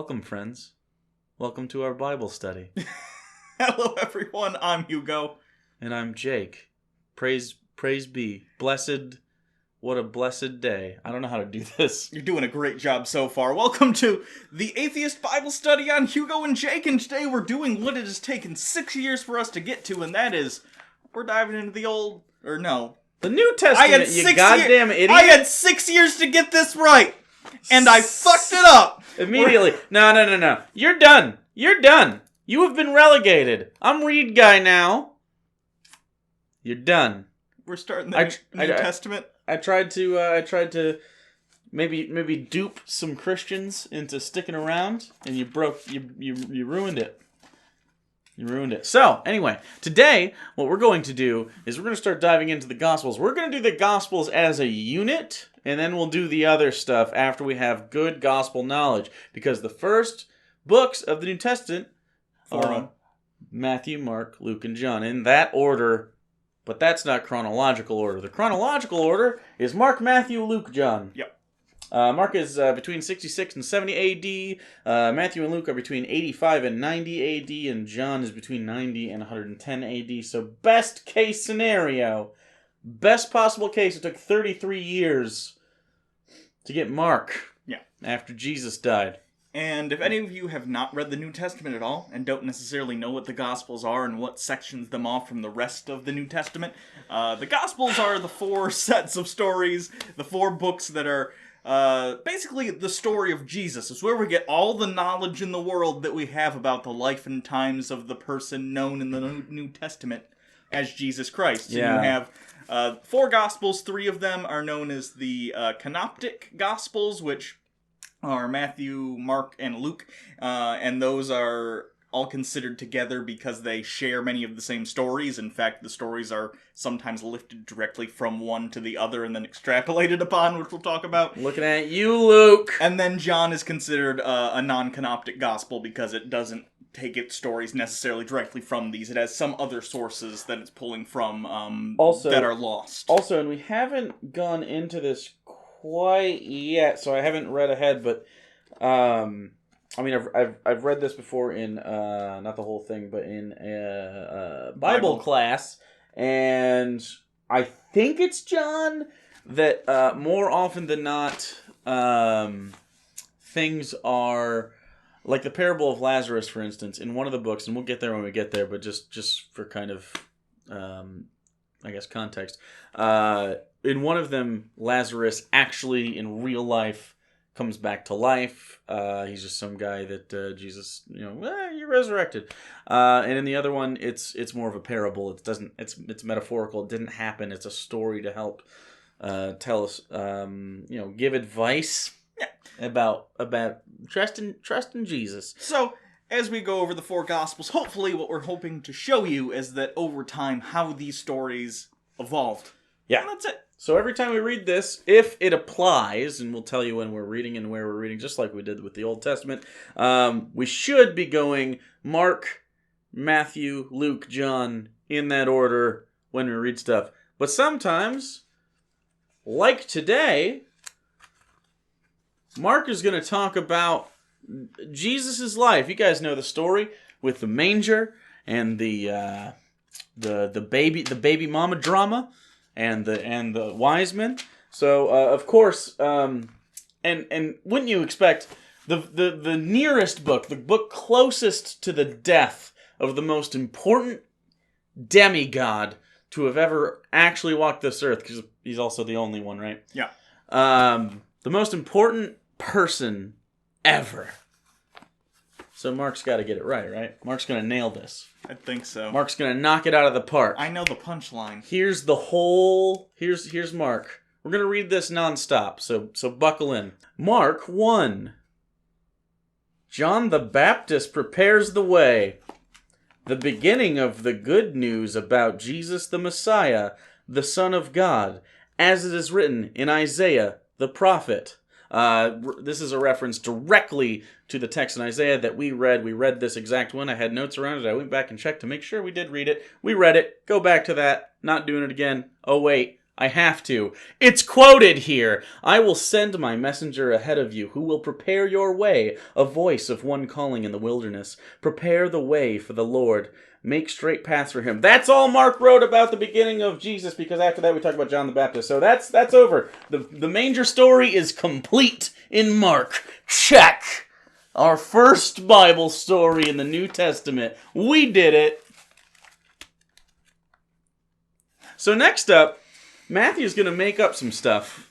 Welcome, friends. Welcome to our Bible study. Hello, everyone. I'm Hugo. And I'm Jake. Praise be. Blessed, what a blessed day. I don't know how to do this. You're doing a great job so far. Welcome to the Atheist Bible study on Hugo and Jake, and today we're doing what it has taken 6 years for us to get to, and that is, we're diving into the The New Testament, you goddamn idiot. I had 6 years to get this right, and I fucked it up. Immediately. No. You're done. You have been relegated. I'm Reed guy now. You're done. We're starting the New Testament. I tried to maybe dupe some Christians into sticking around, and you ruined it. You ruined it. So, anyway, today, what we're going to do is we're going to start diving into the Gospels. We're going to do the Gospels as a unit, and then we'll do the other stuff after we have good Gospel knowledge. Because the first books of the New Testament are Matthew, Mark, Luke, and John. In that order, but that's not chronological order. The chronological order is Mark, Matthew, Luke, John. Yep. Mark is between 66 and 70 A.D. Matthew and Luke are between 85 and 90 A.D. And John is between 90 and 110 A.D. So best case scenario, best possible case, it took 33 years to get Mark. Yeah. After Jesus died. And if any of you have not read the New Testament at all, and don't necessarily know what the Gospels are and what sections them off from the rest of the New Testament, the Gospels are the 4 sets of stories, the 4 books that are basically the story of Jesus. It's where we get all the knowledge in the world that we have about the life and times of the person known in the New Testament as Jesus Christ. Yeah. And you have 4 Gospels. 3 of them are known as the Synoptic Gospels, which are Matthew, Mark, and Luke. And those are all considered together because they share many of the same stories. In fact, the stories are sometimes lifted directly from one to the other and then extrapolated upon, which we'll talk about. Looking at you, Luke! And then John is considered a non-canonical gospel because it doesn't take its stories necessarily directly from these. It has some other sources that it's pulling from that are lost. Also, and we haven't gone into this quite yet, so I haven't read ahead, but I mean, I've read this before in not the whole thing, but in Bible class, and I think it's John that more often than not things are like the Parable of Lazarus, for instance, in one of the books, and we'll get there when we get there, but just for kind of I guess context, in one of them, Lazarus actually in real life comes back to life. He's just some guy that Jesus, you're resurrected. And in the other one, it's more of a parable. It's metaphorical. It didn't happen. It's a story to help tell us, give advice about trust in Jesus. So as we go over the 4 Gospels, hopefully what we're hoping to show you is that over time how these stories evolved. Yeah, and that's it. So every time we read this, if it applies, and we'll tell you when we're reading and where we're reading, just like we did with the Old Testament, we should be going Mark, Matthew, Luke, John, in that order when we read stuff. But sometimes, like today, Mark is going to talk about Jesus' life. You guys know the story with the manger and the baby mama drama. And the wise men. So of course, and wouldn't you expect the nearest book, the book closest to the death of the most important demigod to have ever actually walked this earth, because he's also the only one, right? Yeah. The most important person ever. So Mark's got to get it right? Mark's going to nail this. I think so. Mark's going to knock it out of the park. I know the punchline. Here's Mark. We're going to read this nonstop, so buckle in. Mark 1. John the Baptist prepares the way. The beginning of the good news about Jesus the Messiah, the Son of God, as it is written in Isaiah the prophet. This is a reference directly to the text in Isaiah that we read. We read this exact one. I had notes around it. I went back and checked to make sure we did read it. We read it. Go back to that. Not doing it again. Oh, wait. I have to. It's quoted here. I will send my messenger ahead of you, who will prepare your way, a voice of one calling in the wilderness. Prepare the way for the Lord. Make straight paths for him. That's all Mark wrote about the beginning of Jesus, because after that we talk about John the Baptist. So that's over. The manger story is complete in Mark. Check. Our first Bible story in the New Testament. We did it. So next up, Matthew's going to make up some stuff.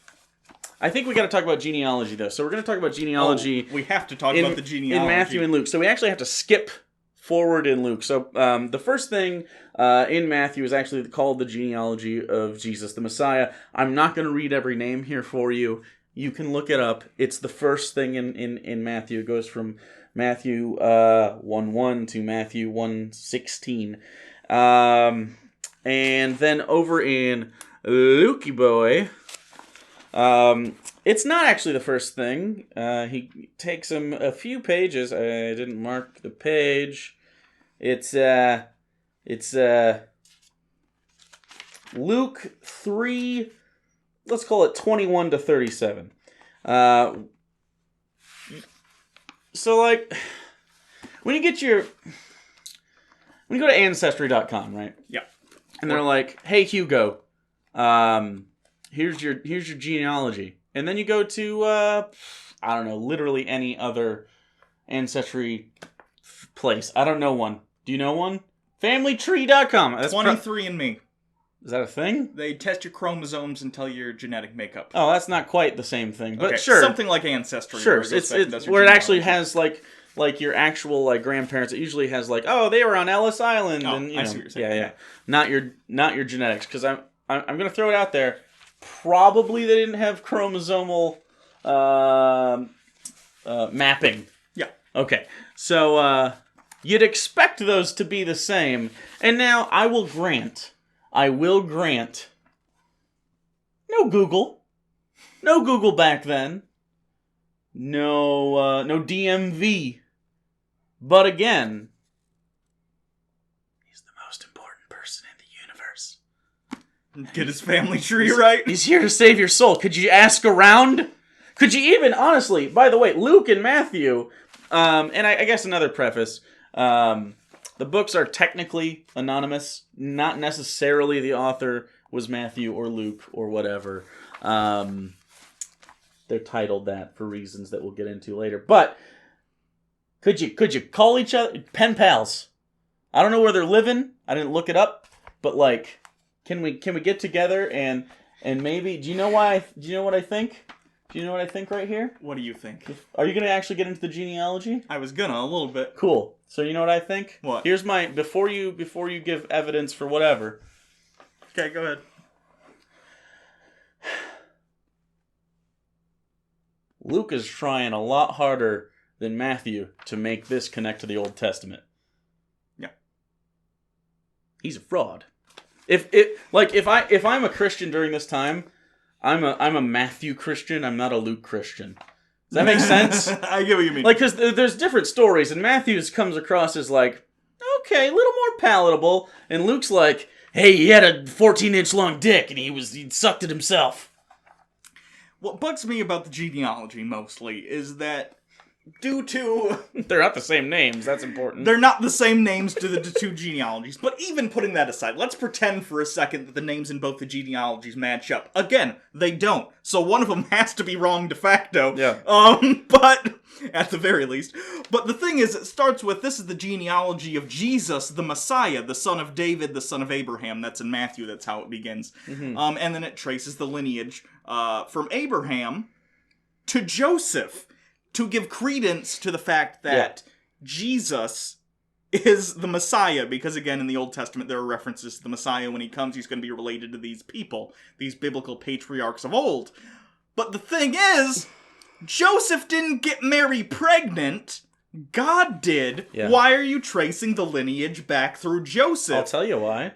I think we got to talk about genealogy, though. So we're going to talk about genealogy. We have to talk about the genealogy. In Matthew and Luke. So we actually have to skip forward in Luke. So the first thing in Matthew is actually called the genealogy of Jesus, the Messiah. I'm not going to read every name here for you. You can look it up. It's the first thing in Matthew. It goes from Matthew 1:1 to Matthew 1:16. And then over in Lukey Boy, it's not actually the first thing. He takes him a few pages. I didn't mark the page. It's Luke 3, let's call it 21 to 37. So like, when you go to Ancestry.com, right? Yeah. And they're like, hey, Hugo, here's your genealogy. And then you go to, I don't know, literally any other ancestry place. I don't know one. Do you know one? Familytree.com. That's 23andMe. Is that a thing? They test your chromosomes and tell your genetic makeup. Oh, that's not quite the same thing, but okay, sure. Something like Ancestry. Sure, it's where it actually has like your actual like grandparents. It usually has like, oh, they were on Ellis Island, and you know, I see what you're saying. yeah. Not your genetics, because I'm gonna throw it out there. Probably they didn't have chromosomal mapping. Yeah. Okay, so you'd expect those to be the same, and now I will grant. No Google back then. No DMV. But again, he's the most important person in the universe. Get his family tree right. He's here to save your soul. Could you ask around? Could you even, honestly, by the way, Luke and Matthew, and I guess another preface, the books are technically anonymous. Not necessarily the author was Matthew or Luke or whatever. They're titled that for reasons that we'll get into later. But could you call each other pen pals? I don't know where they're living. I didn't look it up. But like, can we get together and maybe do you know what I think? Do you know what I think right here? What do you think? Are you going to actually get into the genealogy? I was gonna, a little bit. Cool. So you know what I think? What? Here's my before you give evidence for whatever. Okay, go ahead. Luke is trying a lot harder than Matthew to make this connect to the Old Testament. Yeah. He's a fraud. If I'm a Christian during this time, I'm a Matthew Christian. I'm not a Luke Christian. Does that make sense? I get what you mean. Like, because there's different stories, and Matthew's comes across as like, okay, a little more palatable, and Luke's like, hey, he had a 14-inch long dick, and he sucked it himself. What bugs me about the genealogy mostly is that due to... They're not the same names, that's important. They're not the same names to the two genealogies, but even putting that aside, let's pretend for a second that the names in both the genealogies match up. Again, they don't, so one of them has to be wrong de facto. Yeah. But, at the very least. But the thing is, it starts with, this is the genealogy of Jesus, the Messiah, the son of David, the son of Abraham. That's in Matthew, that's how it begins. Mm-hmm. And then it traces the lineage from Abraham to Joseph, to give credence to the fact that Jesus is the Messiah, because again, in the Old Testament, there are references to the Messiah. When he comes, he's going to be related to these people, these biblical patriarchs of old. But the thing is, Joseph didn't get Mary pregnant. God did. Yeah. Why are you tracing the lineage back through Joseph? I'll tell you why.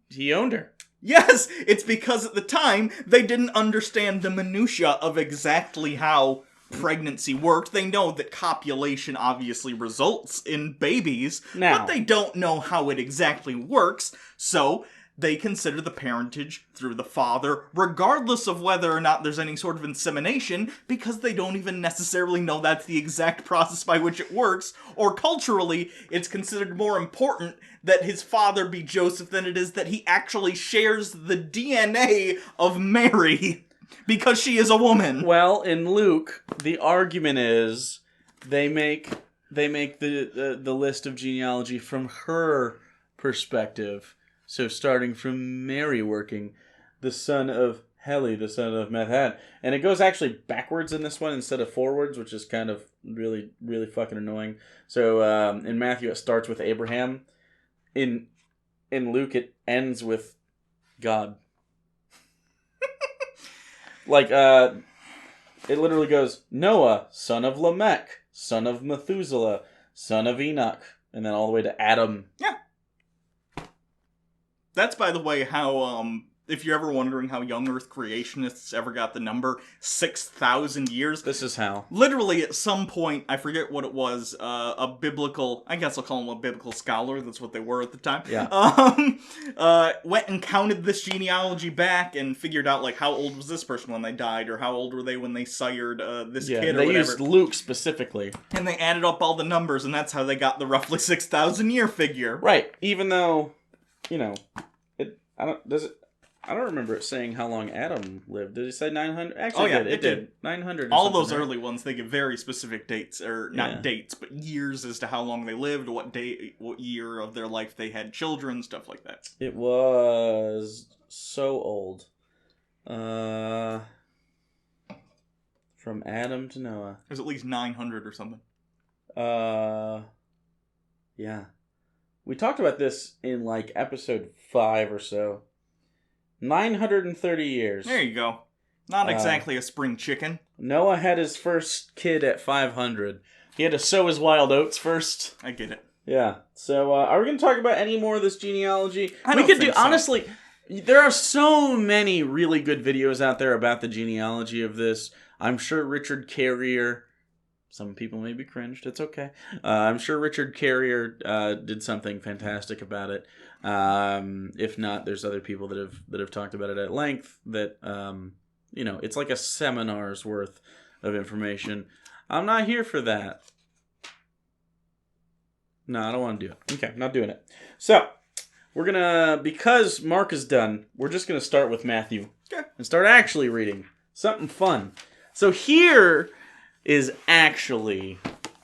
He owned her. Yes, it's because at the time, they didn't understand the minutia of exactly how pregnancy worked. They know that copulation obviously results in babies, but they don't know how it exactly works, so they consider the parentage through the father, regardless of whether or not there's any sort of insemination, because they don't even necessarily know that's the exact process by which it works, or culturally, it's considered more important that his father be Joseph than it is that he actually shares the DNA of Mary, because she is a woman. Well, in Luke, the argument is they make the list of genealogy from her perspective. So starting from Mary working, the son of Heli, the son of Methan. And it goes actually backwards in this one instead of forwards, which is kind of really, really fucking annoying. So in Matthew, it starts with Abraham. In Luke, it ends with God. Like, it literally goes, Noah, son of Lamech, son of Methuselah, son of Enoch, and then all the way to Adam. Yeah. That's, by the way, how, if you're ever wondering how young Earth creationists ever got the number 6,000 years. This is how. Literally, at some point, I forget what it was, a biblical, I guess I'll call him a biblical scholar, that's what they were at the time. Yeah. Went and counted this genealogy back and figured out, like, how old was this person when they died, or how old were they when they sired this kid, or they whatever. used Luke specifically. And they added up all the numbers, and that's how they got the roughly 6,000 year figure. Right. Even though, I don't remember it saying how long Adam lived. Did it say 900? Actually, it did. 900 or all those right? early ones, they give very specific dates, or not dates, but years as to how long they lived, what year of their life they had children, stuff like that. It was so old. From Adam to Noah. It was at least 900 or something. Yeah. We talked about this in, like, episode 5 or so. 930 years. There you go. Not exactly a spring chicken. Noah had his first kid at 500. He had to sow his wild oats first. I get it. Yeah. So, are we going to talk about any more of this genealogy? I don't think so. Honestly, there are so many really good videos out there about the genealogy of this. I'm sure Richard Carrier... Some people may be cringed. It's okay. I'm sure Richard Carrier did something fantastic about it. If not, there's other people that have talked about it at length. That it's like a seminar's worth of information. I'm not here for that. No, I don't want to do it. Okay, not doing it. So we're gonna, because Mark is done, we're just gonna start with Matthew and start actually reading something fun. So here is actually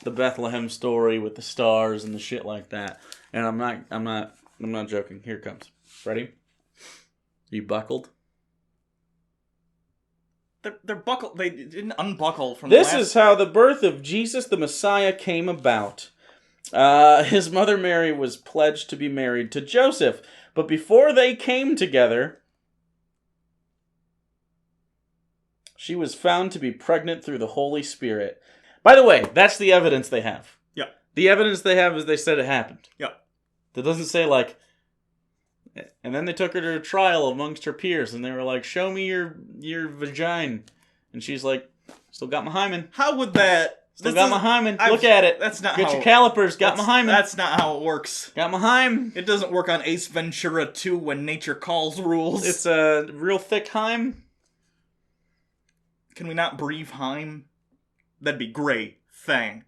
the Bethlehem story with the stars and the shit like that. And I'm not joking. Here it comes. Ready? You buckled? They're buckled. They didn't unbuckle from This is how the birth of Jesus the Messiah came about. His mother Mary was pledged to be married to Joseph. But before they came together, she was found to be pregnant through the Holy Spirit. By the way, that's the evidence they have. Yeah. The evidence they have is they said it happened. Yeah. That doesn't say, like... And then they took her to a trial amongst her peers, and they were like, show me your vagina. And she's like, still got my hymen. How would that... Still got my hymen. Look at it. That's not Get how... your calipers. Got my hymen. That's not how it works. Got my hymen. It doesn't work on Ace Ventura 2 when nature calls rules. It's a real thick hymen. Can we not breathe Heim? That'd be great. Thing.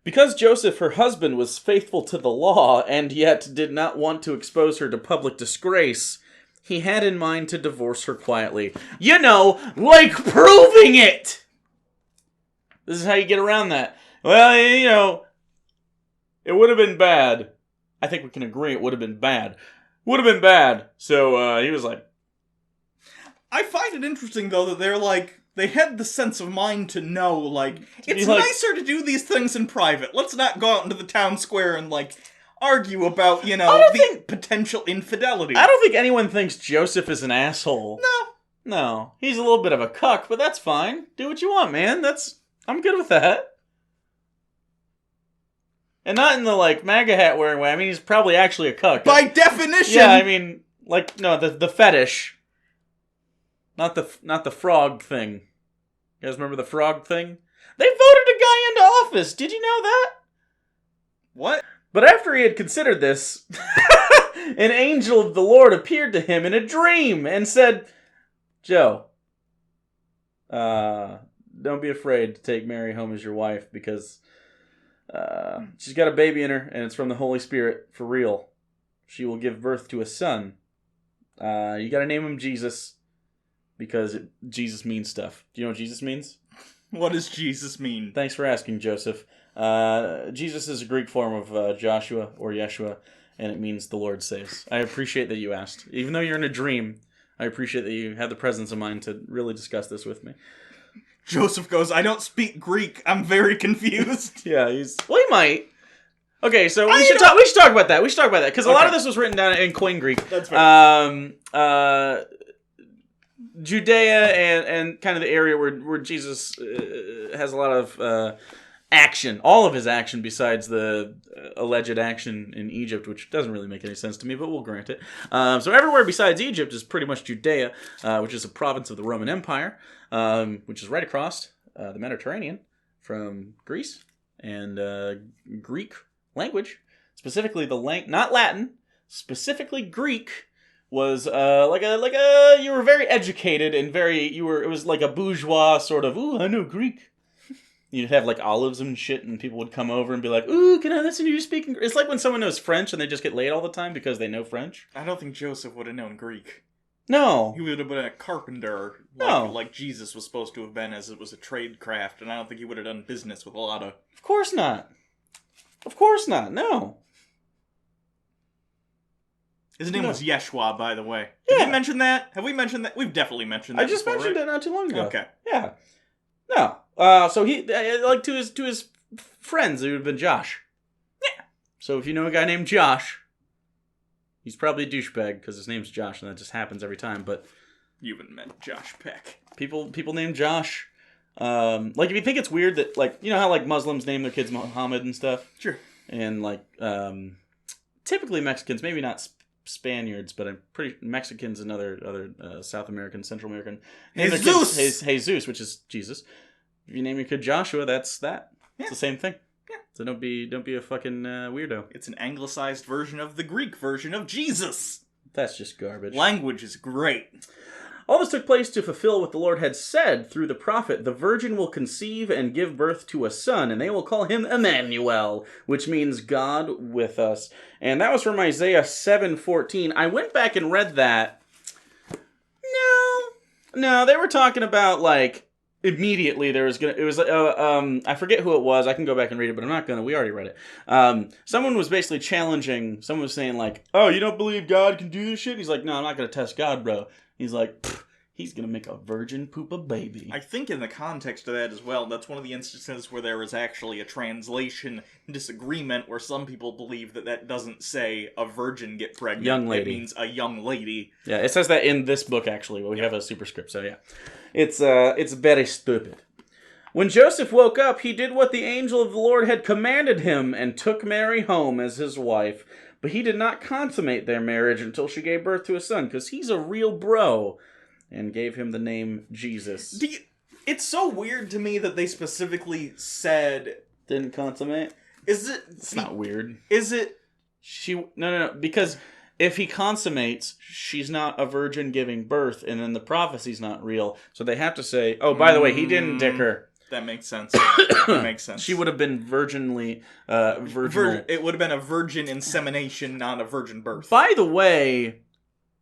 Because Joseph, her husband, was faithful to the law and yet did not want to expose her to public disgrace, he had in mind to divorce her quietly. Like proving it! This is how you get around that. Well, it would have been bad. I think we can agree it would have been bad. Would have been bad. So he was like... I find it interesting, though, that they're like, they had the sense of mind to know, like, it's nicer to do these things in private. Let's not go out into the town square and, like, argue about, potential infidelity. I don't think anyone thinks Joseph is an asshole. No. He's a little bit of a cuck, but that's fine. Do what you want, man. I'm good with that. And not in the, like, MAGA hat wearing way. I mean, he's probably actually a cuck. By definition! Yeah, I mean, like, no, the fetish. Not the frog thing. You guys remember the frog thing? They voted a guy into office. Did you know that? What? But after he had considered this, An angel of the Lord appeared to him in a dream and said, Joe, don't be afraid to take Mary home as your wife because she's got a baby in her and it's from the Holy Spirit for real. She will give birth to a son. You got to name him Jesus because Jesus means stuff. Do you know what Jesus means? What does Jesus mean? Thanks for asking, Joseph. Jesus is a Greek form of Joshua or Yeshua, and it means the Lord saves. I appreciate that you asked. Even though you're in a dream, I appreciate that you had the presence of mind to really discuss this with me. Joseph goes, I don't speak Greek. I'm very confused. Yeah, he might. Okay, so we should talk about that. Because a lot of this was written down in Koine Greek. That's right. Judea and kind of the area where Jesus has a lot of action, all of his action besides the alleged action in Egypt, which doesn't really make any sense to me, but we'll grant it. So everywhere besides Egypt is pretty much Judea, which is a province of the Roman Empire, which is right across the Mediterranean from Greece, and Greek language, specifically not Latin, specifically Greek, was like a you were very educated and it was like a bourgeois sort of, ooh, I know Greek. You'd have like olives and shit, and people would come over and be like, ooh, can I listen to you speaking? It's like when someone knows French and they just get laid all the time because they know French. I don't think Joseph would have known Greek. No. He would have been a carpenter, like Jesus was supposed to have been, as it was a trade craft, and I don't think he would have done business with a lot of... Of course not. Of course not, no. His name was Yeshua, by the way. Yeah. Did we mention that? Have we mentioned that? We've definitely mentioned that. I just mentioned it not too long ago. Okay. Yeah. No. So he, like, to his friends, it would have been Josh. Yeah. So if you know a guy named Josh, he's probably a douchebag because his name's Josh, and that just happens every time. But you haven't met Josh Peck. People named Josh. Like, if you think it's weird that, like, you know how like Muslims name their kids Muhammad and stuff. Sure. And like, typically Mexicans, maybe not Spaniards, but I'm pretty Mexicans and other South American, Central American. Jesus, which is Jesus. If you name your kid Joshua, that's that. Yeah. It's the same thing. Yeah. So don't be a fucking weirdo. It's an anglicized version of the Greek version of Jesus. That's just garbage. Language is great. All this took place to fulfill what the Lord had said through the prophet. The virgin will conceive and give birth to a son, and they will call him Emmanuel, which means God with us. And that was from Isaiah 7:14. I went back and read that. No, they were talking about, like, immediately I forget who it was. I can go back and read it, but I'm not gonna. We already read it. Someone was basically challenging. Someone was saying, like, oh, you don't believe God can do this shit? He's like, no, I'm not gonna test God, bro. He's like, he's gonna make a virgin poop a baby. I think in the context of that as well, that's one of the instances where there is actually a translation disagreement where some people believe that doesn't say a virgin get pregnant. Young lady. It means a young lady. Yeah, it says that in this book, actually, but we have a superscript, so yeah. It's very stupid. When Joseph woke up, he did what the angel of the Lord had commanded him and took Mary home as his wife. But he did not consummate their marriage until she gave birth to a son, because he's a real bro, and gave him the name Jesus. It's so weird to me that they specifically said... Didn't consummate? It's not weird. Is it... No, because if he consummates, she's not a virgin giving birth, and then the prophecy's not real. So they have to say, oh, by the way, he didn't dick her. That makes sense. That makes sense. She would have been virginal. It would have been a virgin insemination, not a virgin birth. By the way,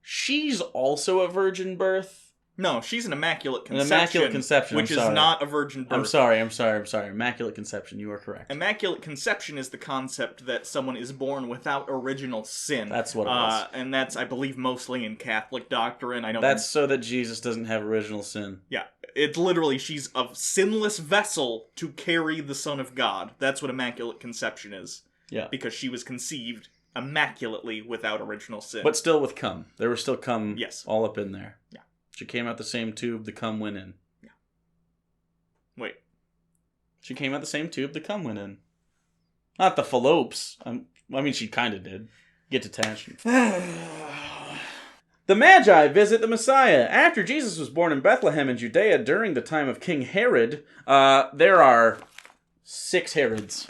she's also a virgin birth. No, she's an immaculate conception. An immaculate conception, which is not a virgin birth. I'm sorry. Immaculate conception, you are correct. Immaculate conception is the concept that someone is born without original sin. That's what it is. And that's, I believe, mostly in Catholic doctrine. That's so that Jesus doesn't have original sin. Yeah. It's literally, she's a sinless vessel to carry the Son of God. That's what Immaculate Conception is. Yeah. Because she was conceived immaculately without original sin. But still with cum. There was still cum all up in there. Yeah. She came out the same tube the cum went in. Yeah. Wait. She came out the same tube the cum went in. Not the phallopes. She kind of did. Get detached. The Magi visit the Messiah. After Jesus was born in Bethlehem in Judea during the time of King Herod, there are 6 Herods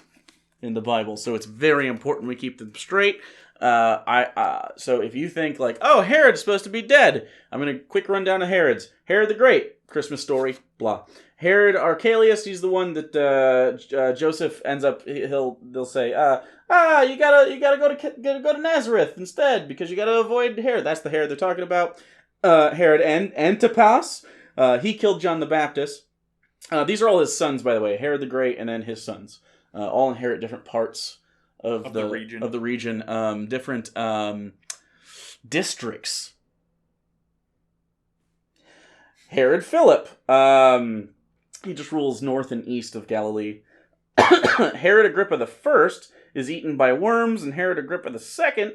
in the Bible, so it's very important we keep them straight. So if you think like, oh, Herod's supposed to be dead, I'm gonna quick run down of Herod's. Herod the Great, Christmas story, blah. Herod Archelaus, he's the one that Joseph ends up. They'll say, you gotta go to Nazareth instead because you gotta avoid Herod. That's the Herod they're talking about. Herod Antipas, he killed John the Baptist. These are all his sons, by the way. Herod the Great, and then his sons, all inherit different parts of the region, different districts. Herod Philip, he just rules north and east of Galilee. Herod Agrippa I is eaten by worms, and Herod Agrippa II,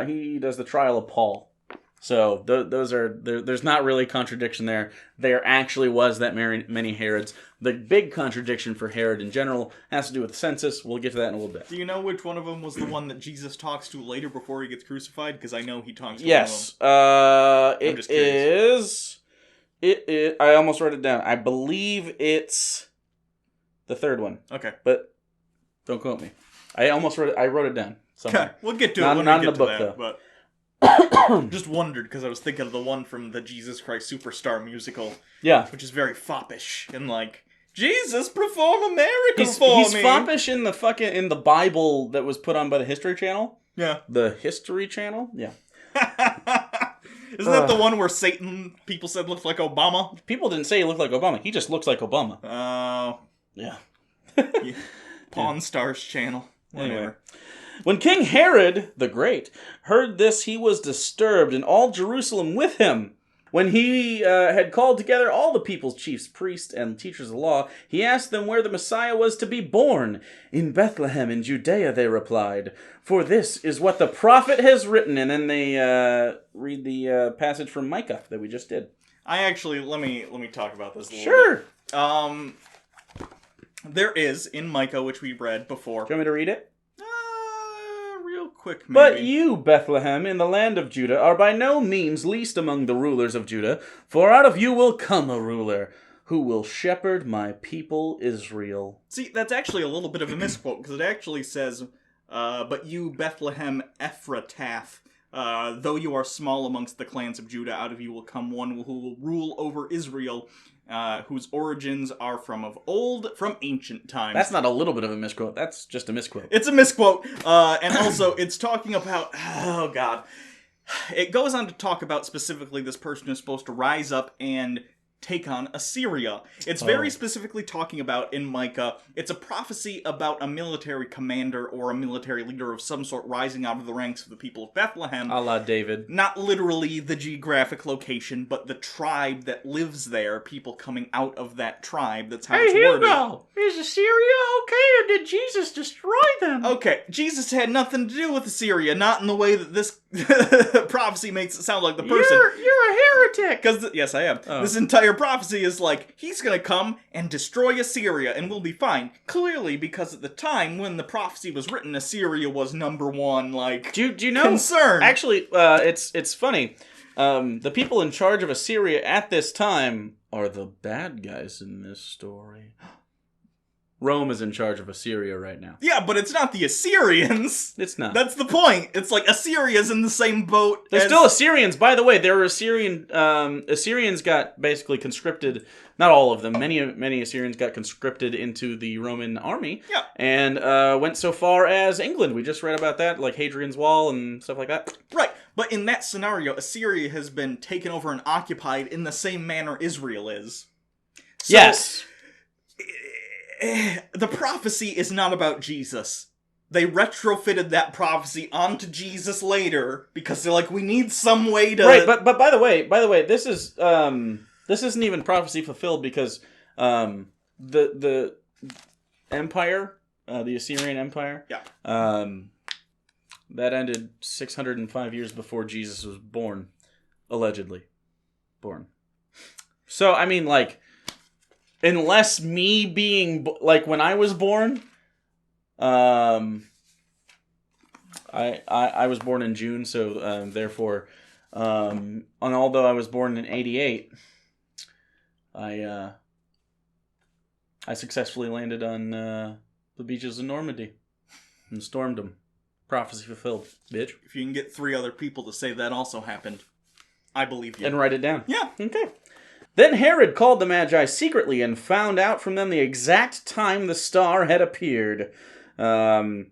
he does the trial of Paul. So those are there's not really contradiction there. There actually was that many Herods. The big contradiction for Herod in general has to do with the census. We'll get to that in a little bit. Do you know which one of them was the one that Jesus talks to later before he gets crucified? Because I know he talks to yes, one of them. it is. I almost wrote it down. I believe it's the third one. Okay, but don't quote me. I wrote it down somewhere. Okay, we'll get to it when we get to that. But just wondered because I was thinking of the one from the Jesus Christ Superstar musical. Yeah, which is very foppish and like Jesus perform a miracle for me. He's foppish in the Bible that was put on by the History Channel. Yeah, the History Channel. Yeah. Isn't that the one where Satan people said looked like Obama? People didn't say he looked like Obama. He just looks like Obama. Oh. Yeah. Pawn Stars channel. Anyway. When King Herod the Great heard this, he was disturbed, and all Jerusalem with him. When he had called together all the people's chiefs, priests, and teachers of the law, he asked them where the Messiah was to be born. In Bethlehem in Judea, they replied, for this is what the prophet has written. And then they read the passage from Micah that we just did. I actually, let me talk about this a little bit. Sure. There is, in Micah, which we read before. Do you want me to read it? Real quick, maybe. But you, Bethlehem, in the land of Judah, are by no means least among the rulers of Judah, for out of you will come a ruler, who will shepherd my people Israel. See, that's actually a little bit of a misquote, because it actually says, but you, Bethlehem Ephratah, though you are small amongst the clans of Judah, out of you will come one who will rule over Israel, whose origins are from ancient times. That's not a little bit of a misquote. That's just a misquote. It's a misquote. And also, it's talking about... Oh, God. It goes on to talk about specifically this person is supposed to rise up and take on Assyria. It's very specifically talking about, in Micah, it's a prophecy about a military commander or a military leader of some sort rising out of the ranks of the people of Bethlehem. A la David. Not literally the geographic location, but the tribe that lives there, people coming out of that tribe. That's how it's worded. Hey, Hugo! Is Assyria okay, or did Jesus destroy them? Okay, Jesus had nothing to do with Assyria, not in the way that this prophecy makes it sound like the person. You're a heretic! Because, yes, I am. This entire prophecy is like, he's gonna come and destroy Assyria, and we'll be fine. Clearly, because at the time when the prophecy was written, Assyria was number one, like, do you know, concern. Actually, it's funny. The people in charge of Assyria at this time are the bad guys in this story. Rome is in charge of Assyria right now. Yeah, but it's not the Assyrians. It's not. That's the point. It's like Assyria's in the same boat. They're still Assyrians. By the way, there were Assyrians got basically conscripted. Not all of them. Many Assyrians got conscripted into the Roman army. Yeah. And went so far as England. We just read about that, like Hadrian's Wall and stuff like that. Right. But in that scenario, Assyria has been taken over and occupied in the same manner Israel is. So, yes. The prophecy is not about Jesus. They retrofitted that prophecy onto Jesus later because they're like, we need some way to... Right, but by the way, this isn't even prophecy fulfilled because the empire, the Assyrian Empire, that ended 605 years before Jesus was born, allegedly born. So I mean, like, unless me being like when I was born, I was born in June, so therefore, and although I was born in 88, I successfully landed on the beaches of Normandy and stormed them Prophecy fulfilled, bitch. If you can get 3 other people to say that also happened, I believe you. And write it down. Yeah. Okay. Then Herod called the Magi secretly and found out from them the exact time the star had appeared. That's...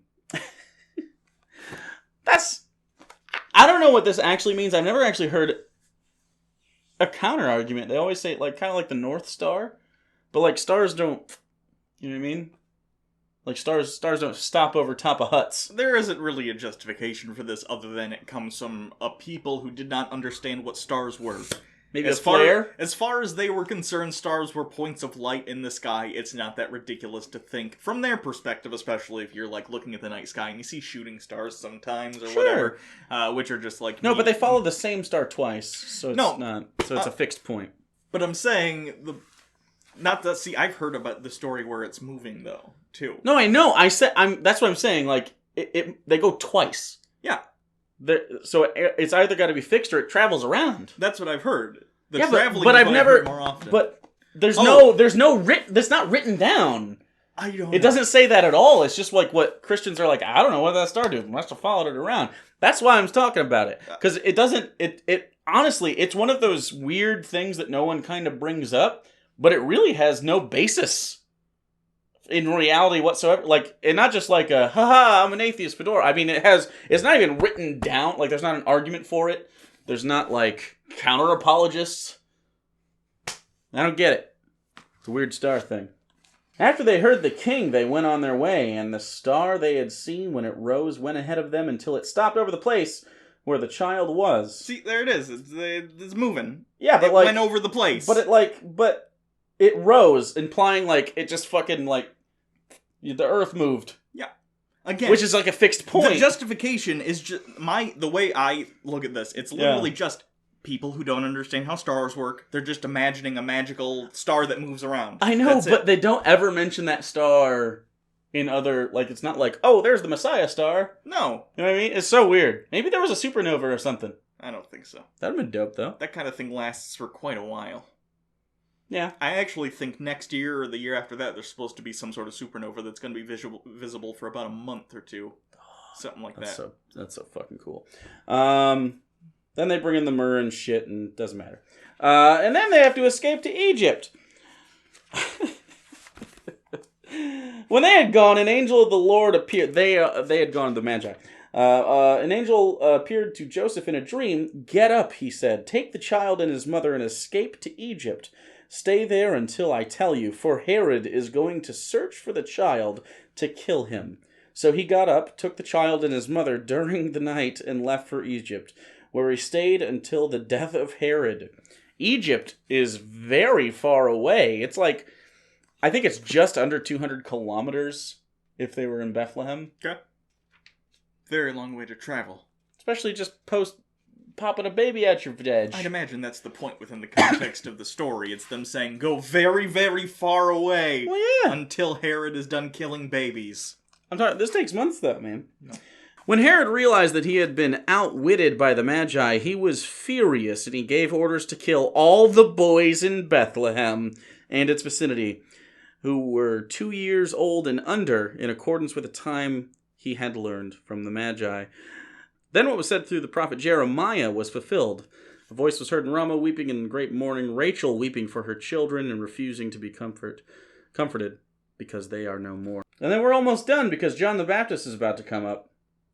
I don't know what this actually means. I've never actually heard a counter-argument. They always say, like, kind of like the North Star. But, like, stars don't... You know what I mean? Like, stars don't stop over top of huts. There isn't really a justification for this other than it comes from a people who did not understand what stars were. Maybe a flare? As far as they were concerned, stars were points of light in the sky. It's not that ridiculous to think. From their perspective, especially if you're, like, looking at the night sky and you see shooting stars sometimes or whatever, which are just, like... No, but they follow the same star twice, so it's not... So it's a fixed point. But I'm saying... Not that... See, I've heard about the story where it's moving, though, too. No, I know. That's what I'm saying. Like, they go twice. Yeah. So it's either got to be fixed or it travels around. That's what I've heard. But I've never. More often. But there's that's not written down. I don't. It doesn't say that at all. It's just like what Christians are like. I don't know what that star do. Must have followed it around. That's why I'm talking about it, because it doesn't. It honestly, it's one of those weird things that no one kind of brings up, but it really has no basis in reality whatsoever. Like, and not just like a haha, I'm an atheist fedora. I mean, it's not even written down. Like, there's not an argument for it. There's not like counter apologists. I don't get it. It's a weird star thing. After they heard the king, they went on their way, and the star they had seen when it rose went ahead of them until it stopped over the place where the child was. See, there it is. It's moving. Yeah, but it like, went over the place. But it rose, implying like it just fucking like the earth moved. Yeah. Again, which is like a fixed point. The justification is just the way I look at this. It's literally just people who don't understand how stars work. They're just imagining a magical star that moves around. I know, but they don't ever mention that star in other, like, it's not like, oh, there's the Messiah star. No. You know what I mean? It's so weird. Maybe there was a supernova or something. I don't think so. That'd have been dope, though. That kind of thing lasts for quite a while. Yeah. I actually think next year or the year after that, there's supposed to be some sort of supernova that's going to be visible for about a month or two. Something like that. That's so fucking cool. Then they bring in the myrrh and shit, and it doesn't matter. And then they have to escape to Egypt. When they had gone, an angel of the Lord appeared. They had gone to the Magi. An angel appeared to Joseph in a dream. "Get up," he said. "Take the child and his mother and escape to Egypt. Stay there until I tell you, for Herod is going to search for the child to kill him." So he got up, took the child and his mother during the night, and left for Egypt, where he stayed until the death of Herod. Egypt is very far away. It's like, I think it's just under 200 kilometers if they were in Bethlehem. Okay. Very long way to travel. Especially just popping a baby out your veg. I'd imagine that's the point within the context of the story. It's them saying, go very, very far away until Herod is done killing babies. I'm talking, this takes months though, man. No. When Herod realized that he had been outwitted by the Magi, he was furious, and he gave orders to kill all the boys in Bethlehem and its vicinity who were 2 years old and under, in accordance with the time he had learned from the Magi. Then what was said through the prophet Jeremiah was fulfilled. A voice was heard in Ramah, weeping in great mourning, Rachel weeping for her children and refusing to be comforted because they are no more. And then we're almost done because John the Baptist is about to come up.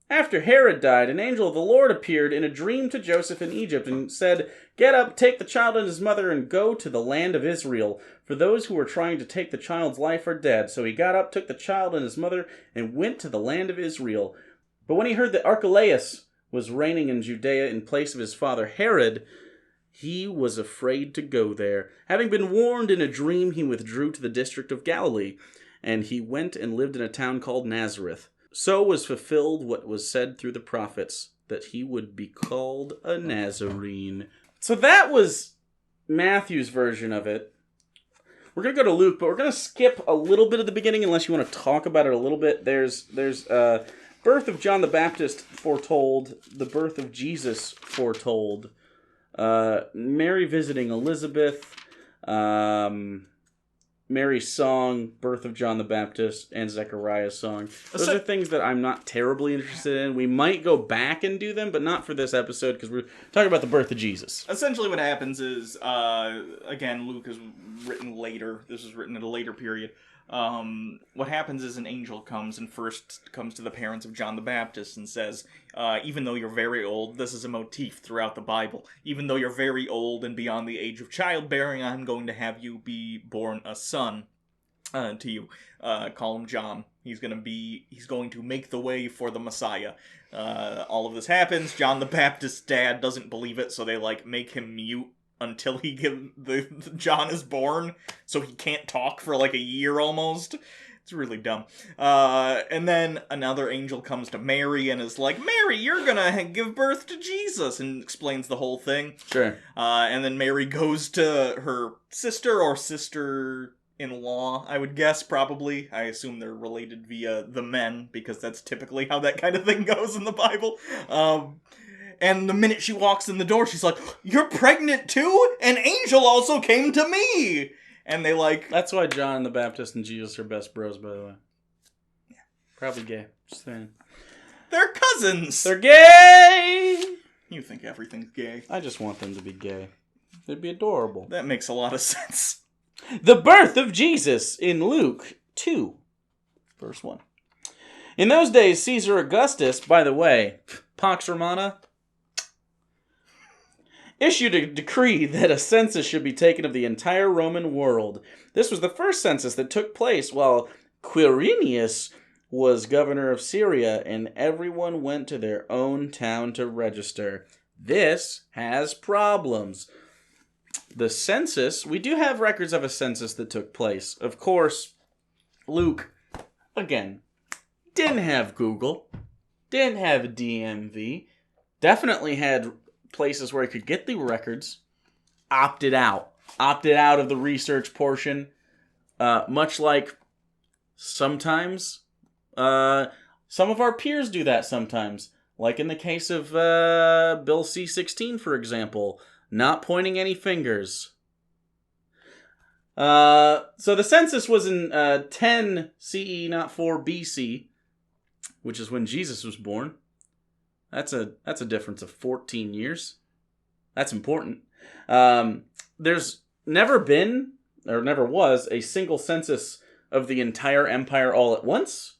After Herod died, an angel of the Lord appeared in a dream to Joseph in Egypt and said, "Get up, take the child and his mother, and go to the land of Israel, for those who were trying to take the child's life are dead." So he got up, took the child and his mother, and went to the land of Israel. But when he heard that Archelaus was reigning in Judea in place of his father Herod, he was afraid to go there. Having been warned in a dream, he withdrew to the district of Galilee, and he went and lived in a town called Nazareth. So was fulfilled what was said through the prophets, that he would be called a Nazarene. So that was Matthew's version of it. We're going to go to Luke, but we're going to skip a little bit of the beginning unless you want to talk about it a little bit. There's birth of John the Baptist foretold, the birth of Jesus foretold, Mary visiting Elizabeth, Mary's song, birth of John the Baptist, and Zechariah's song. Those are things that I'm not terribly interested in. We might go back and do them, but not for this episode, because we're talking about the birth of Jesus. Essentially what happens is, again, Luke is written later. This was written at a later period. What happens is an angel comes and first comes to the parents of John the Baptist and says, even though you're very old, this is a motif throughout the Bible. Even though you're very old and beyond the age of childbearing, I'm going to have you be born a son to you. Call him John. He's going to make the way for the Messiah. All of this happens. John the Baptist's dad doesn't believe it, so they make him mute until John is born, so he can't talk for a year almost. It's really dumb. And then another angel comes to Mary and is like, Mary, you're gonna give birth to Jesus, and explains the whole thing. Sure. And then Mary goes to her sister or sister-in-law, I would guess, probably. I assume they're related via the men, because that's typically how that kind of thing goes in the Bible. And the minute she walks in the door, she's like, you're pregnant too? An angel also came to me! And they That's why John the Baptist and Jesus are best bros, by the way. Yeah. Probably gay. Just saying. They're cousins! They're gay! You think everything's gay. I just want them to be gay. They'd be adorable. That makes a lot of sense. The birth of Jesus in Luke 2, verse 1. In those days, Caesar Augustus, by the way, Pax Romana, issued a decree that a census should be taken of the entire Roman world. This was the first census that took place while Quirinius was governor of Syria, and everyone went to their own town to register. This has problems. The census, we do have records of a census that took place. Of course, Luke, again, didn't have Google, didn't have a DMV, definitely had places where he could get the records, opted out of the research portion, much like sometimes some of our peers do that sometimes, like in the case of Bill C-16, for example, not pointing any fingers. So the census was in 10 CE, not 4 BC, which is when Jesus was born. That's a difference of 14 years. That's important. There's never been, or never was, a single census of the entire empire all at once.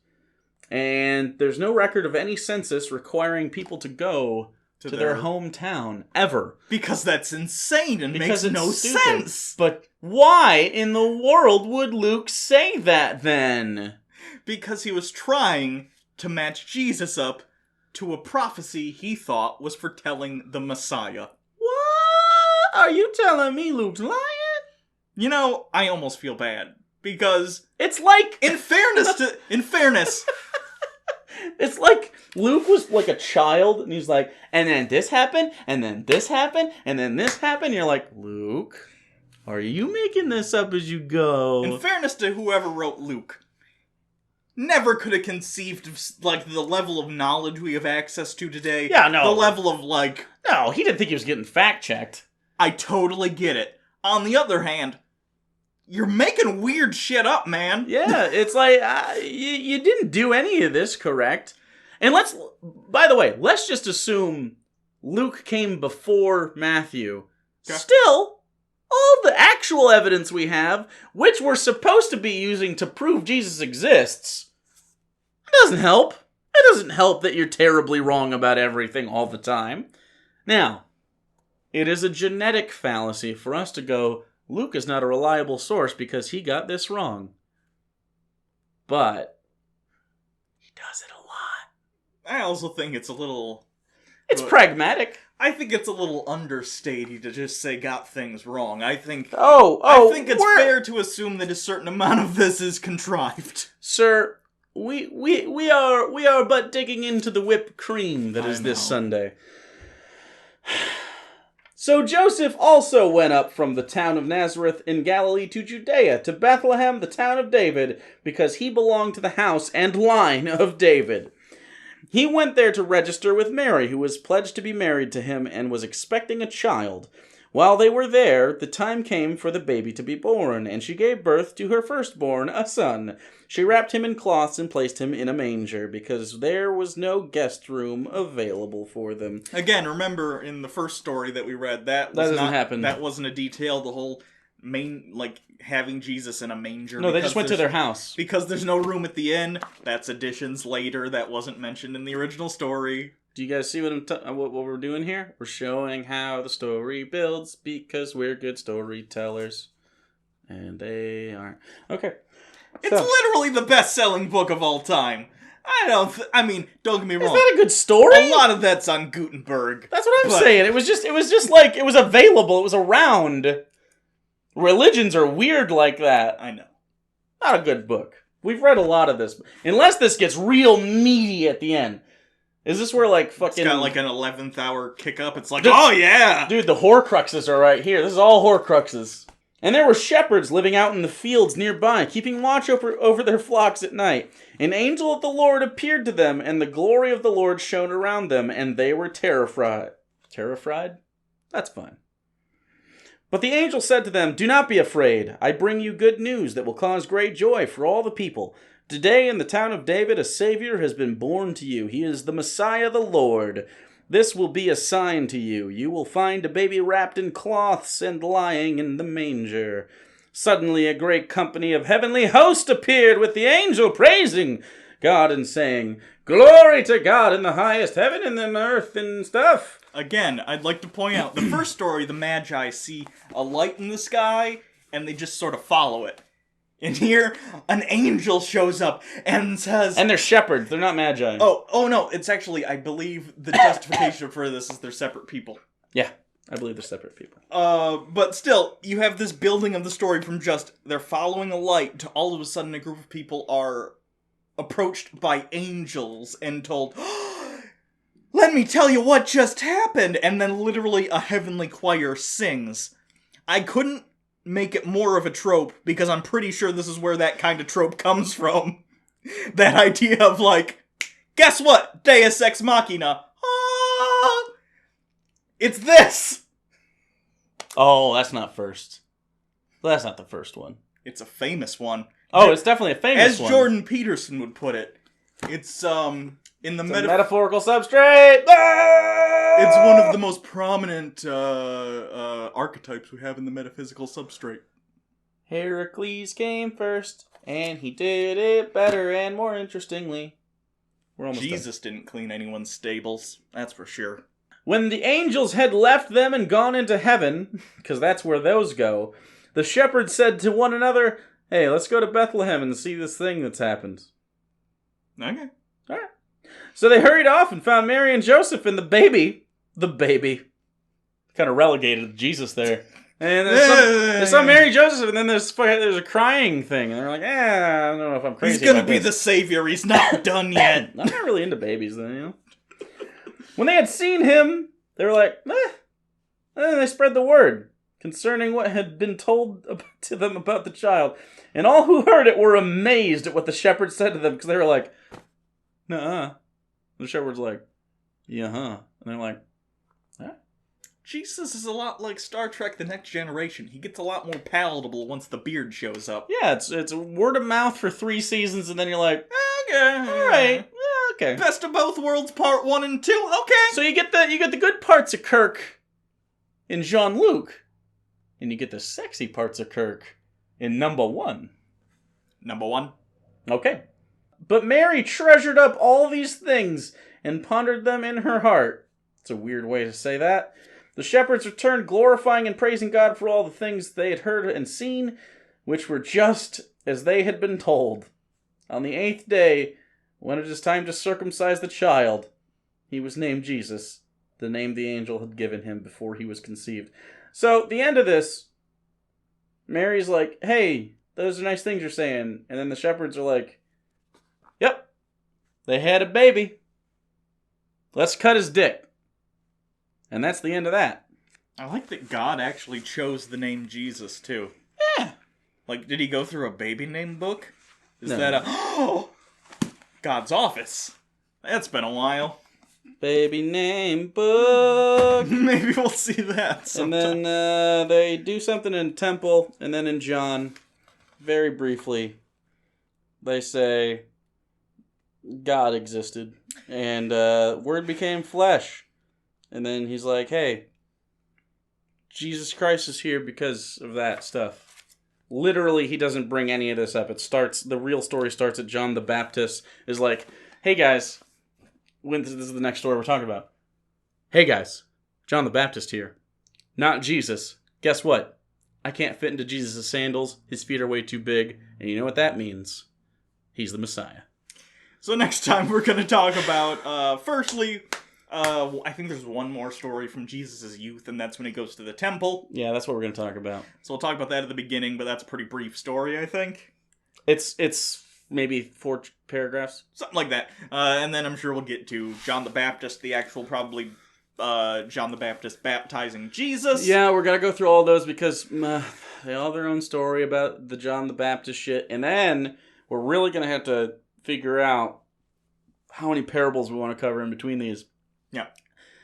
And there's no record of any census requiring people to go to their hometown, ever. Because that's insane and makes no sense. But why in the world would Luke say that then? Because he was trying to match Jesus up to a prophecy he thought was foretelling the Messiah. What? Are you telling me Luke's lying? You know, I almost feel bad. Because it's like... In fairness... It's like Luke was like a child, and he's like, and then this happened, and then this happened, and then this happened. And you're like, Luke, are you making this up as you go? In fairness to whoever wrote Luke, never could have conceived of, the level of knowledge we have access to today. Yeah, no. The level of, No, he didn't think he was getting fact-checked. I totally get it. On the other hand, you're making weird shit up, man. Yeah, it's like, you didn't do any of this correct. And by the way, let's just assume Luke came before Matthew. Okay. Still, all the actual evidence we have, which we're supposed to be using to prove Jesus exists, it doesn't help. It doesn't help that you're terribly wrong about everything all the time. Now, it is a genetic fallacy for us to go, Luke is not a reliable source because he got this wrong. But he does it a lot. I also think it's a little... It's pragmatic. I think it's a little understated to just say got things wrong. I think I think it's fair to assume that a certain amount of this is contrived. Sir, we are but digging into the whipped cream that is this Sunday. So Joseph also went up from the town of Nazareth in Galilee to Judea, to Bethlehem, the town of David, because he belonged to the house and line of David. He went there to register with Mary, who was pledged to be married to him and was expecting a child. While they were there, the time came for the baby to be born, and she gave birth to her firstborn, a son. She wrapped him in cloths and placed him in a manger, because there was no guest room available for them. Again, remember in the first story that we read, that doesn't happen. That wasn't a detail. The whole having Jesus in a manger. No, they just went to their house. Because there's no room at the inn. That's additions later. That wasn't mentioned in the original story. Do you guys see what we're doing here? We're showing how the story builds because we're good storytellers. And they aren't. Okay. It's literally the best-selling book of all time. Don't get me wrong. Is that a good story? A lot of that's on Gutenberg. That's what I'm saying. It was just like, it was available. It was around. Religions are weird like that. I know. Not a good book. We've read a lot of this. Unless this gets real meaty at the end. Is this where, like, fucking... It's got, like, an 11th hour kick-up. It's like, oh, yeah! Dude, the Horcruxes are right here. This is all Horcruxes. And there were shepherds living out in the fields nearby, keeping watch over their flocks at night. An angel of the Lord appeared to them, and the glory of the Lord shone around them, and they were terrified. Terrified? That's fine. But the angel said to them, "Do not be afraid. I bring you good news that will cause great joy for all the people. Today in the town of David a Savior has been born to you. He is the Messiah, the Lord. This will be a sign to you. You will find a baby wrapped in cloths and lying in the manger." Suddenly a great company of heavenly hosts appeared with the angel praising God and saying, "Glory to God in the highest heaven and in earth and stuff." Again, I'd like to point out, the first story, the Magi see a light in the sky, and they just sort of follow it. And here, an angel shows up and says... And they're shepherds, they're not magi. Oh no, it's actually, I believe, the justification for this is they're separate people. Yeah, I believe they're separate people. But still, you have this building of the story from just, they're following a light, to all of a sudden a group of people are approached by angels and told, "Let me tell you what just happened!" And then literally a heavenly choir sings. I couldn't make it more of a trope, because I'm pretty sure this is where that kind of trope comes from. That idea of, like, guess what? Deus Ex Machina. Ah! It's this! Oh, that's not first. That's not the first one. It's a famous one. Oh, it's definitely a famous one. As Jordan Peterson would put it. It's, in the metaphorical substrate! It's one of the most prominent archetypes we have in the metaphysical substrate. Heracles came first, and he did it better and more interestingly. We're almost Jesus didn't clean anyone's stables, that's for sure. When the angels had left them and gone into heaven, because that's where those go, the shepherds said to one another, "Hey, let's go to Bethlehem and see this thing that's happened." Okay. Alright. So they hurried off and found Mary and Joseph and the baby. Kind of relegated Jesus there. And there's some Mary Joseph, and then there's a crying thing. And they're like, I don't know if I'm crazy. He's gonna be the savior. He's not done yet. I'm not really into babies, though, you know? When they had seen him, they were like, And then they spread the word concerning what had been told to them about the child. And all who heard it were amazed at what the shepherds said to them, because they were like, "Nuh-uh." The shepherd's like, "Yeah-huh." And they're like, "Huh?" Jesus is a lot like Star Trek The Next Generation. He gets a lot more palatable once the beard shows up. Yeah, it's word of mouth for 3 seasons, and then you're like, okay, alright, yeah, okay. Best of both worlds, part 1 and 2, okay. So you get the good parts of Kirk in Jean-Luc, and you get the sexy parts of Kirk in number 1. Number 1. Okay. But Mary treasured up all these things and pondered them in her heart. It's a weird way to say that. The shepherds returned, glorifying and praising God for all the things they had heard and seen, which were just as they had been told. On the 8th day, when it is time to circumcise the child, he was named Jesus, the name the angel had given him before he was conceived. So, the end of this, Mary's like, "Hey, those are nice things you're saying." And then the shepherds are like, "Yep, they had a baby. Let's cut his dick." And that's the end of that. I like that God actually chose the name Jesus, too. Yeah. Like, did he go through a baby name book? Is No. that God's office? That's been a while. baby named Book. Maybe we'll see that sometime. And then they do something in temple, and then in John, very briefly, they say God existed, and Word became flesh. And then he's like, hey, Jesus Christ is here because of that stuff. Literally, he doesn't bring any of this up. The real story starts at John the Baptist is like, hey guys, this is the next story we're talking about. Hey guys, John the Baptist here. Not Jesus. Guess what? I can't fit into Jesus' sandals. His feet are way too big. And you know what that means? He's the Messiah. So next time we're going to talk about, firstly, I think there's one more story from Jesus' youth, and that's when he goes to the temple. Yeah, that's what we're going to talk about. So we'll talk about that at the beginning, but that's a pretty brief story, I think. It's maybe 4 paragraphs. Something like that. And then I'm sure we'll get to John the Baptist, the actual probably John the Baptist baptizing Jesus. Yeah, we're going to go through all those because they all have their own story about the John the Baptist shit. And then we're really going to have to figure out how many parables we want to cover in between these. Yeah.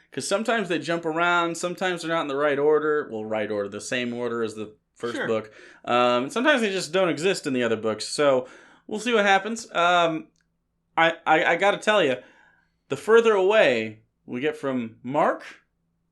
Because sometimes they jump around, sometimes they're not in the right order. Well, right order, the same order as the first book. Sometimes they just don't exist in the other books. So we'll see what happens. I got to tell you, the further away we get from Mark,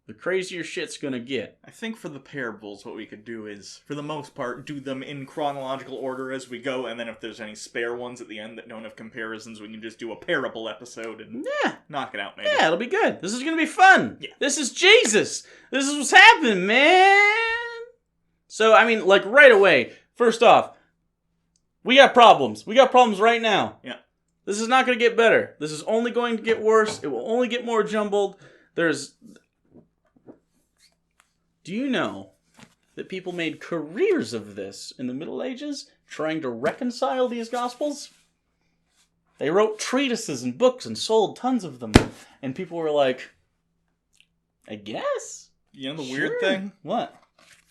the crazier shit's going to get. I think for the parables, what we could do is, for the most part, do them in chronological order as we go, and then if there's any spare ones at the end that don't have comparisons, we can just do a parable episode and knock it out, maybe. Yeah, it'll be good. This is going to be fun. Yeah. This is Jesus. This is what's happening, man. So, I mean, like, right away, first off, we got problems. We got problems right now. Yeah. This is not going to get better. This is only going to get worse. It will only get more jumbled. Do you know that people made careers of this in the Middle Ages, trying to reconcile these Gospels? They wrote treatises and books and sold tons of them. And people were like, I guess? You know the weird thing? What?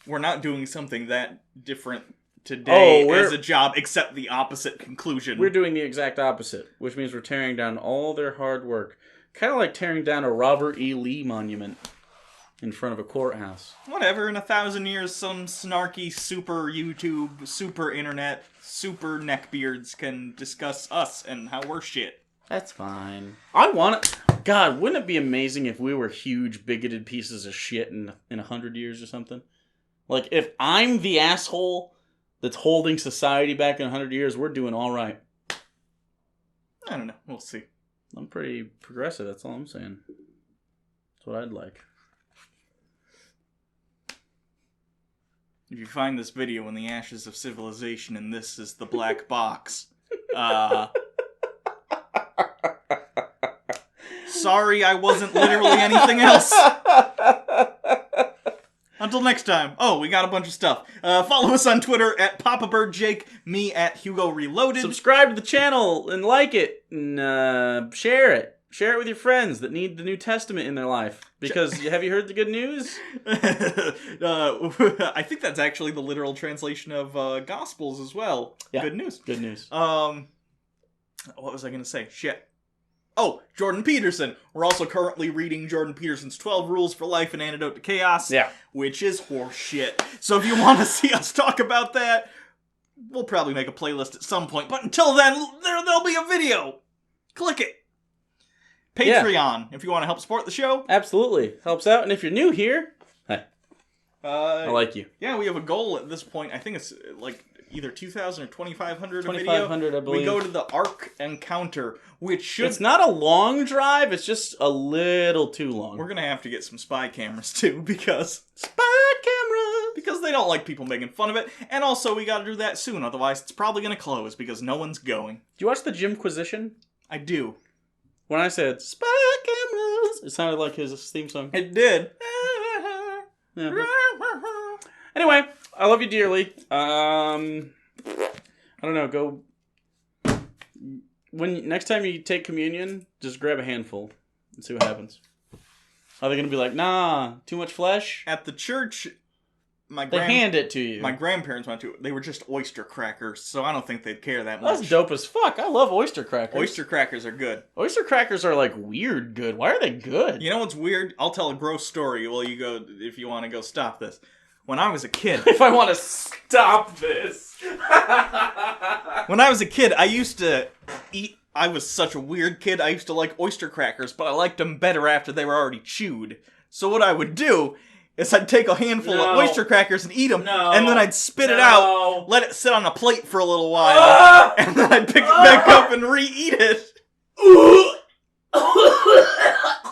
We're not doing something that different today as a job, except the opposite conclusion. We're doing the exact opposite, which means we're tearing down all their hard work. Kind of like tearing down a Robert E. Lee monument in front of a courthouse. Whatever, in 1,000 years, some snarky super YouTube, super internet, super neckbeards can discuss us and how we're shit. That's fine. I want it. God, wouldn't it be amazing if we were huge, bigoted pieces of shit in 100 years or something? Like, if I'm the asshole that's holding society back in 100 years, we're doing all right. I don't know. We'll see. I'm pretty progressive, that's all I'm saying. That's what I'd like. If you find this video in the ashes of civilization and this is the black box, sorry I wasn't literally anything else. Until next time. Oh, we got a bunch of stuff. Follow us on Twitter at PapaBirdJake, me at Hugo Reloaded. Subscribe to the channel and like it and share it. Share it with your friends that need the New Testament in their life. Because, have you heard the good news? I think that's actually the literal translation of Gospels as well. Yeah. Good news. Good news. What was I going to say? Shit. Oh, Jordan Peterson. We're also currently reading Jordan Peterson's 12 Rules for Life and Antidote to Chaos. Yeah. Which is horseshit. So if you want to see us talk about that, we'll probably make a playlist at some point. But until then, there'll be a video. Click it. Patreon, if you want to help support the show. Absolutely. Helps out. And if you're new here, hi. I like you. Yeah, we have a goal at this point. I think it's like either 2,000 or 2,500 a video. 2,500, I believe. We go to the Ark Encounter, which should... It's not a long drive. It's just a little too long. We're going to have to get some spy cameras, too, because... Spy cameras! Because they don't like people making fun of it. And also, we got to do that soon. Otherwise, it's probably going to close because no one's going. Do you watch the Jimquisition? I do. When I said, spy cameras, it sounded like his theme song. It did. Yeah. Anyway, I love you dearly. I don't know, go... Next time you take communion, just grab a handful and see what happens. Are they going to be like, nah, too much flesh? At the church, They hand it to you. My grandparents went to it. They were just oyster crackers, so I don't think they'd care that much. That's dope as fuck. I love oyster crackers. Oyster crackers are good. Oyster crackers are like weird good. Why are they good? You know what's weird? I'll tell a gross story while you go, if you want to go stop this. When I was a kid... If I want to stop this. When I was a kid, I used to eat... I was such a weird kid. I used to like oyster crackers, but I liked them better after they were already chewed. So what I would do is I'd take a handful of oyster crackers and eat them, and then I'd spit it out, let it sit on a plate for a little while, and then I'd pick it back up and re-eat it.